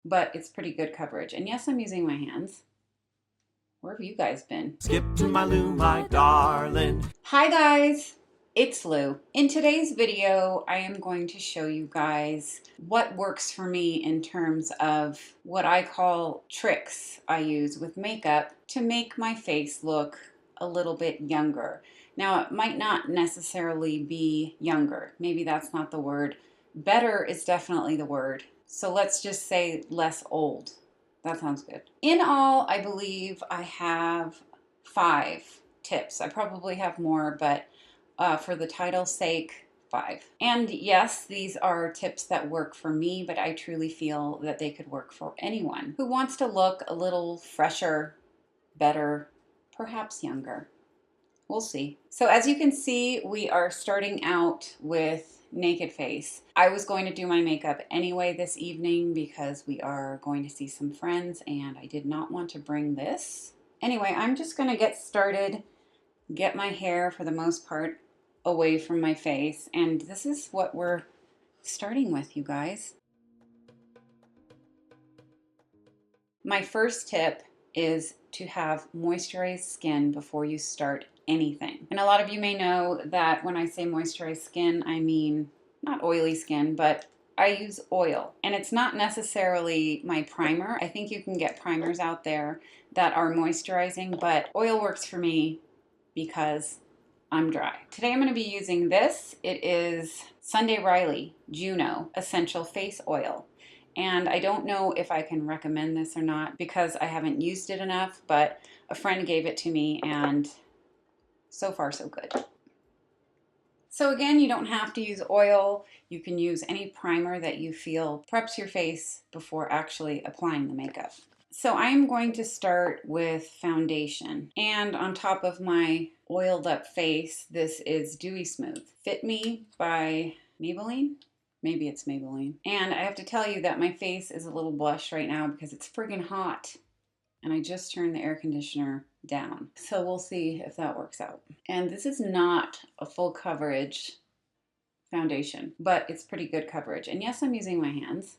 but it's pretty good coverage. And yes, I'm using my hands. Where have you guys been? Skip to my Lou, my darling. Hi guys, it's Lou. In today's video, I am going to show you guys what works for me in terms of what I call tricks I use with makeup to make my face look a little bit younger. Now, it might not necessarily be younger. Maybe that's not the word. Better is definitely the word. So let's just say less old. That sounds good. In all, I believe I have 5 tips. I probably have more, but for the title's sake, 5. And yes, these are tips that work for me, but I truly feel that they could work for anyone who wants to look a little fresher, better, perhaps younger. We'll see. So as you can see, we are starting out with naked face. I was going to do my makeup anyway this evening because we are going to see some friends and I did not want to bring this. Anyway, I'm just going to get started, get my hair for the most part away from my face, and this is what we're starting with, you guys. My first tip is to have moisturized skin before you start anything. And a lot of you may know that when I say moisturized skin, I mean not oily skin, but I use oil. And it's not necessarily my primer. I think you can get primers out there that are moisturizing, but oil works for me because I'm dry. Today I'm going to be using this. It is Sunday Riley Juno Essential Face Oil. And I don't know if I can recommend this or not because I haven't used it enough, but a friend gave it to me and so far so good. So again, you don't have to use oil. You can use any primer that you feel preps your face before actually applying the makeup. So I am going to start with foundation. And on top of my oiled up face, this is Dewy Smooth. Fit Me by Maybelline. Maybe it's Maybelline. And I have to tell you that my face is a little blush right now because it's friggin' hot. And I just turned the air conditioner down. So we'll see if that works out. And this is not a full coverage foundation, but it's pretty good coverage. And yes, I'm using my hands.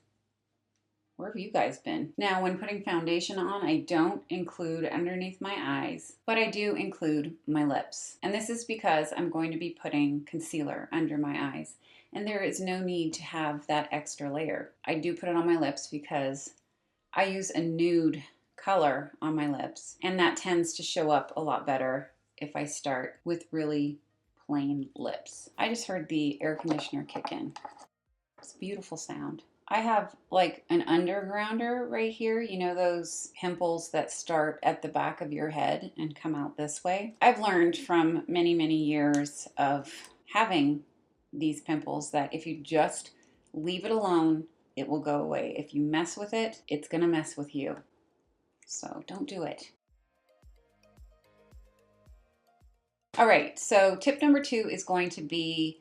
Where have you guys been? Now, when putting foundation on, I don't include underneath my eyes, but I do include my lips. And this is because I'm going to be putting concealer under my eyes. And there is no need to have that extra layer. I do put it on my lips because I use a nude color on my lips, and that tends to show up a lot better if I start with really plain lips. I just heard the air conditioner kick in. It's a beautiful sound. I have like an undergrounder right here. You know those pimples that start at the back of your head and come out this way? I've learned from many, many years of having these pimples that if you just leave it alone, it will go away. If you mess with it, it's gonna mess with you. So don't do it. All right, so tip number 2 is going to be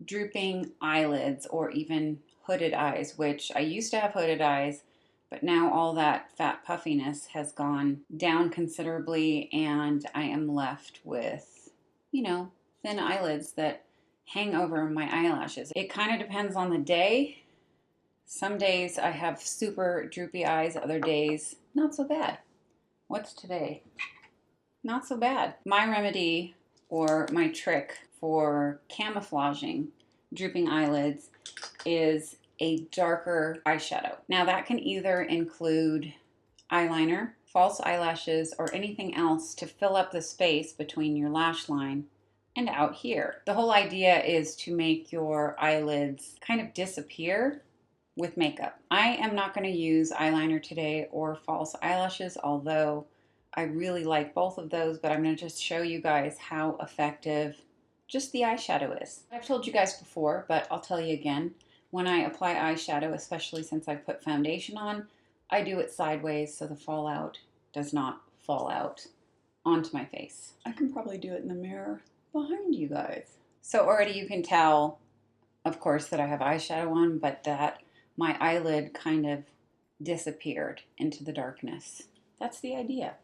drooping eyelids or even hooded eyes, which I used to have hooded eyes, but now all that fat puffiness has gone down considerably and I am left with, you know, thin eyelids that hang over my eyelashes. It kind of depends on the day. Some days I have super droopy eyes, other days not so bad. What's today? Not so bad. My remedy or my trick for camouflaging drooping eyelids is a darker eyeshadow. Now that can either include eyeliner, false eyelashes, or anything else to fill up the space between your lash line and out here. The whole idea is to make your eyelids kind of disappear with makeup. I am not going to use eyeliner today or false eyelashes, although I really like both of those, but I'm going to just show you guys how effective just the eyeshadow is. I've told you guys before, but I'll tell you again. When I apply eyeshadow, especially since I put foundation on, I do it sideways so the fallout does not fall out onto my face. I can probably do it in the mirror behind you guys. So already you can tell, of course, that I have eyeshadow on, but that my eyelid kind of disappeared into the darkness. That's the idea.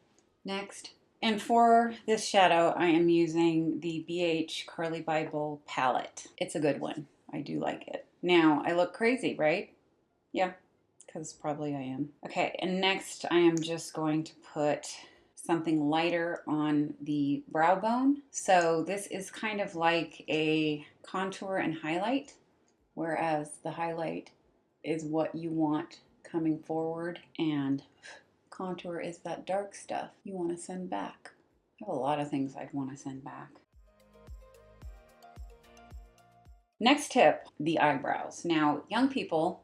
Next. And for this shadow, I am using the BH Curly Bible palette. It's a good one. I do like it. Now, I look crazy, right? Yeah, because probably I am. Okay, and next I am just going to put something lighter on the brow bone. So this is kind of like a contour and highlight, whereas the highlight is what you want coming forward, and contour is that dark stuff you want to send back. I have a lot of things I'd want to send back. Next tip, the eyebrows. Now, young people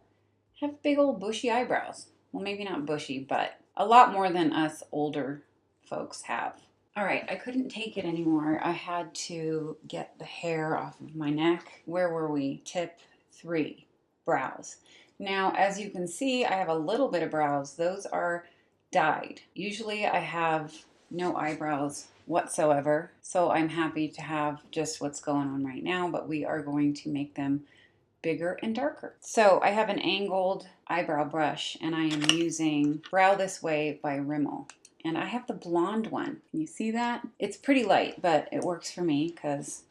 have big old bushy eyebrows. Well, maybe not bushy, but a lot more than us older folks have. All right, I couldn't take it anymore. I had to get the hair off of my neck. Where were we? Tip 3, brows. Now, as you can see, I have a little bit of brows. Those are dyed. Usually I have no eyebrows whatsoever, so I'm happy to have just what's going on right now, but we are going to make them bigger and darker. So I have an angled eyebrow brush, and I am using Brow This Way by Rimmel. And I have the blonde one. Can you see that? It's pretty light, but it works for me because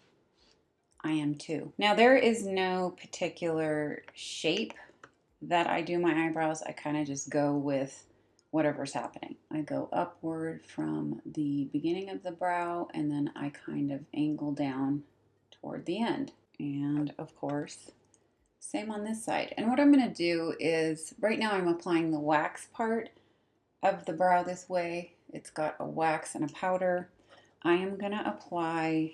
I am too. Now, there is no particular shape that I do my eyebrows. I kind of just go with whatever's happening. I go upward from the beginning of the brow, and then I kind of angle down toward the end. And of course, same on this side. And what I'm going to do is, right now I'm applying the wax part of the Brow This Way. It's got a wax and a powder. I am going to apply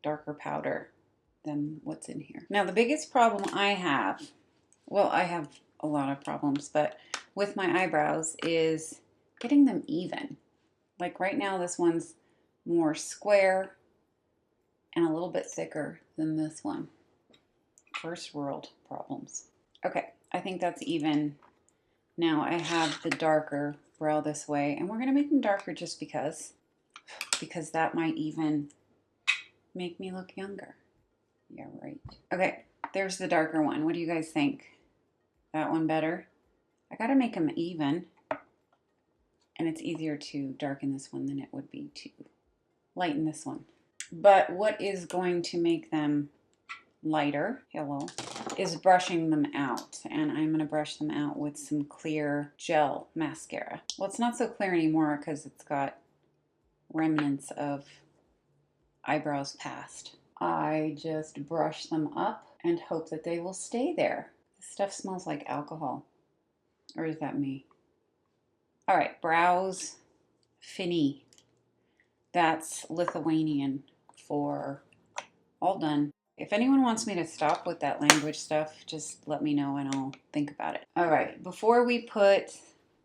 darker powder than what's in here. Now, the biggest problem I have, well, I have a lot of problems, but with my eyebrows is getting them even. Like right now, this one's more square and a little bit thicker than this one. First world problems. Okay, I think that's even. Now I have the darker Brow This Way, and we're gonna make them darker just because that might even make me look younger. Yeah, right. Okay, there's the darker one. What do you guys think? That one better? I gotta make them even, and it's easier to darken this one than it would be to lighten this one. But what is going to make them lighter, hello, is brushing them out. And I'm going to brush them out with some clear gel mascara. Well, it's not so clear anymore because it's got remnants of eyebrows past. I just brush them up and hope that they will stay there. This stuff smells like alcohol. Or is that me? All right, brows fini. That's Lithuanian for all done. If anyone wants me to stop with that language stuff, just let me know and I'll think about it. All right, before we put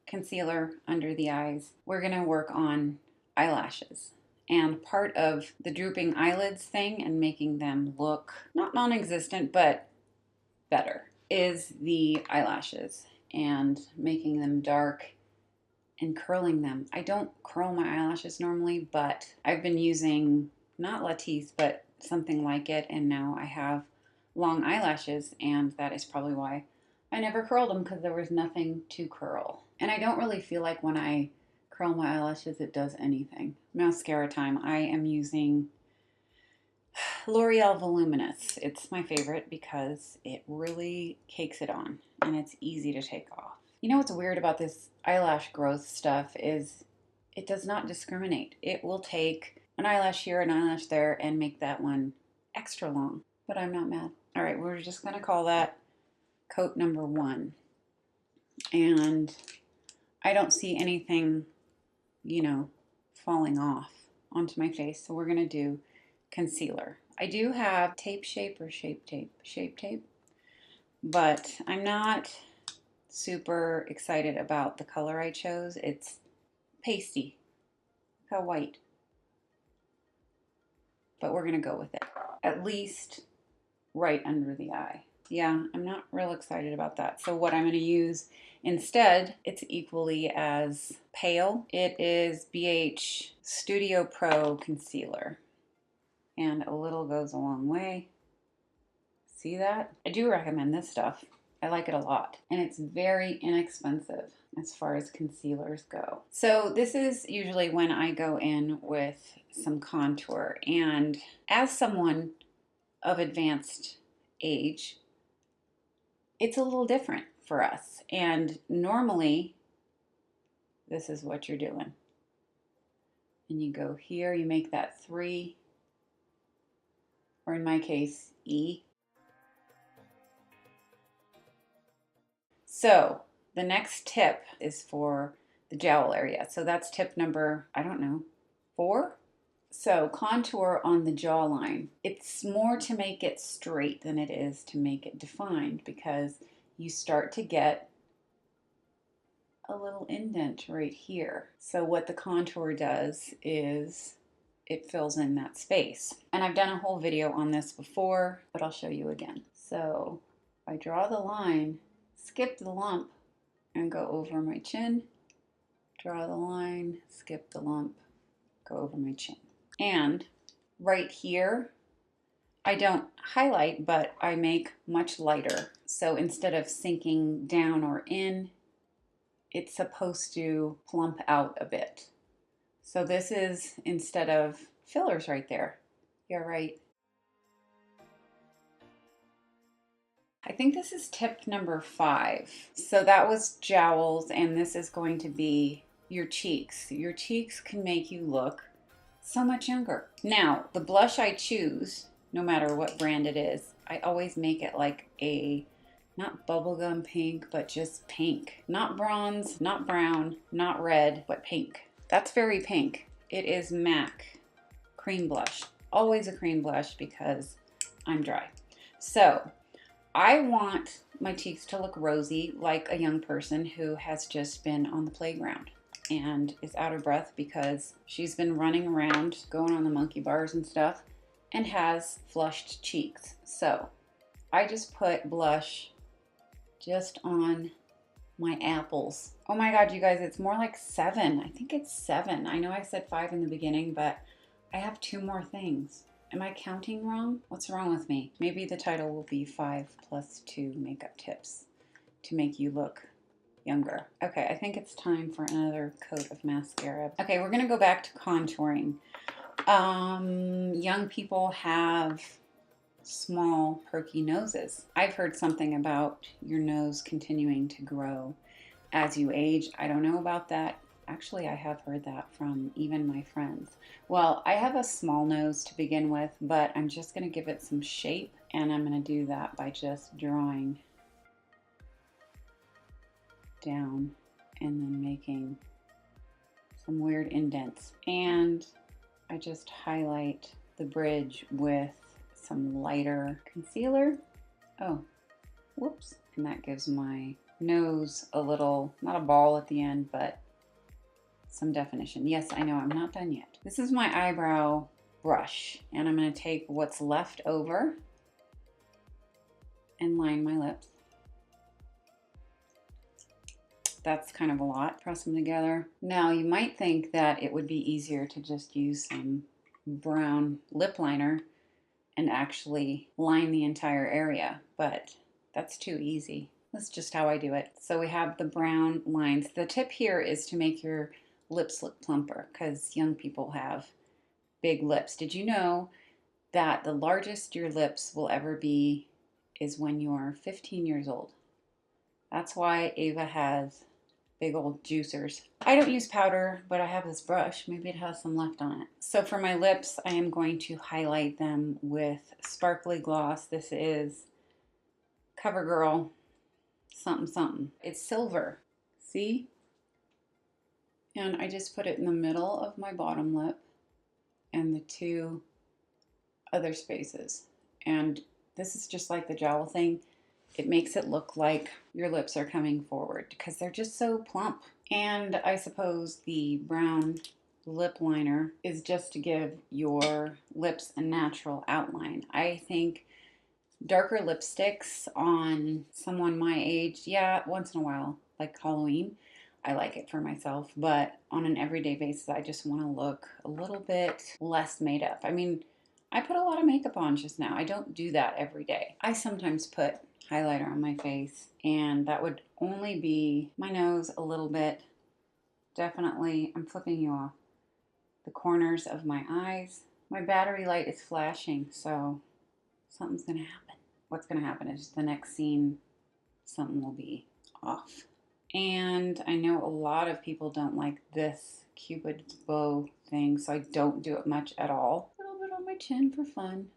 concealer under the eyes, we're gonna work on eyelashes. And part of the drooping eyelids thing and making them look not non-existent, but better, is the eyelashes and making them dark and curling them. I don't curl my eyelashes normally, but I've been using not Latisse, but something like it, and now I have long eyelashes, and that is probably why I never curled them, because there was nothing to curl. And I don't really feel like when I curl my eyelashes it does anything. Mascara time. I am using L'Oreal Voluminous. It's my favorite because it really cakes it on and it's easy to take off. You know what's weird about this eyelash growth stuff is it does not discriminate. It will take an eyelash here, an eyelash there, and make that one extra long. But I'm not mad. All right, we're just gonna call that coat number 1. And I don't see anything, you know, falling off onto my face. So we're gonna do concealer. I do have tape shape or shape tape? Shape tape. But I'm not super excited about the color I chose. It's pasty. Look how white. But we're gonna go with it. At least right under the eye. Yeah, I'm not real excited about that. So what I'm gonna use instead, it's equally as pale. It is BH Studio Pro Concealer. And a little goes a long way. See that? I do recommend this stuff. I like it a lot. And it's very inexpensive as far as concealers go. So this is usually when I go in with some contour. And as someone of advanced age, it's a little different for us. And normally, this is what you're doing. And you go here, you make that 3, or in my case, E. So the next tip is for the jowl area. So that's tip number, I don't know, 4? So contour on the jawline. It's more to make it straight than it is to make it defined, because you start to get a little indent right here. So what the contour does is it fills in that space. And I've done a whole video on this before, but I'll show you again. So I draw the line, skip the lump, and go over my chin. Draw the line, skip the lump, go over my chin. And right here, I don't highlight, but I make much lighter. So instead of sinking down or in, it's supposed to plump out a bit. So this is, instead of fillers right there. You're right. I think this is tip number 5. So that was jowls, and this is going to be your cheeks. Your cheeks can make you look so much younger. Now, the blush I choose, no matter what brand it is, I always make it like a, not bubblegum pink, but just pink. Not bronze, not brown, not red, but pink. That's very pink. It is MAC cream blush. Always a cream blush because I'm dry. So I want my cheeks to look rosy, like a young person who has just been on the playground and is out of breath because she's been running around, going on the monkey bars and stuff, and has flushed cheeks. So I just put blush just on my apples. Oh my God, you guys, it's more like 7. I think it's 7. I know I said 5 in the beginning, but I have 2 more things. Am I counting wrong? What's wrong with me? Maybe the title will be 5 + 2 makeup tips to make you look younger. Okay, I think it's time for another coat of mascara. Okay, we're gonna go back to contouring. Young people have small, perky noses. I've heard something about your nose continuing to grow as you age. I don't know about that. Actually, I have heard that from even my friends. Well, I have a small nose to begin with, but I'm just going to give it some shape, and I'm going to do that by just drawing down and then making some weird indents. And I just highlight the bridge with some lighter concealer. Oh, whoops. And that gives my nose a little, not a ball at the end, but some definition. Yes, I know, I'm not done yet. This is my eyebrow brush, and I'm going to take what's left over and line my lips. That's kind of a lot. Press them together. Now, you might think that it would be easier to just use some brown lip liner and actually line the entire area, but that's too easy. That's just how I do it. So we have the brown lines. The tip here is to make your lips look plumper, because young people have big lips. Did you know that the largest your lips will ever be is when you're 15 years old? That's why Ava has big old juicers. I don't use powder, but I have this brush. Maybe it has some left on it. So for my lips, I am going to highlight them with sparkly gloss. This is CoverGirl something something. It's silver. See? And I just put it in the middle of my bottom lip and the 2 other spaces. And this is just like the jowl thing. It makes it look like your lips are coming forward because they're just so plump. And I suppose the brown lip liner is just to give your lips a natural outline. I think darker lipsticks on someone my age, yeah, once in a while, like Halloween, I like it for myself, but on an everyday basis, I just want to look a little bit less made up. I mean, I put a lot of makeup on just now. I don't do that every day. I sometimes put highlighter on my face, and that would only be my nose a little bit. Definitely, I'm flipping you off, the corners of my eyes. My battery light is flashing, so something's gonna happen. What's gonna happen is the next scene, something will be off. And I know a lot of people don't like this Cupid's bow thing, so I don't do it much at all. A little bit on my chin for fun,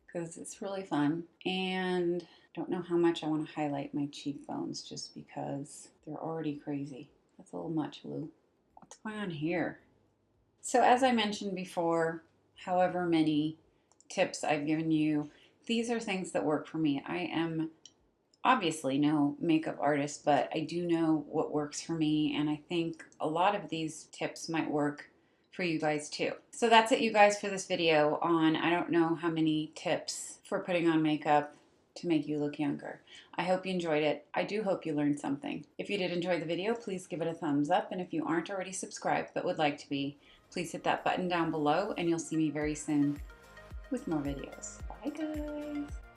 because it's really fun. And I don't know how much I want to highlight my cheekbones just because they're already crazy. That's a little much, Lou. What's going on here? So as I mentioned before, however many tips I've given you, these are things that work for me. I am obviously no makeup artist, but I do know what works for me, and I think a lot of these tips might work for you guys too. So that's it, you guys, for this video on I don't know how many tips for putting on makeup to make you look younger. I hope you enjoyed it. I do hope you learned something. If you did enjoy the video, please give it a thumbs up, and if you aren't already subscribed but would like to be, please hit that button down below and you'll see me very soon with more videos. Bye guys!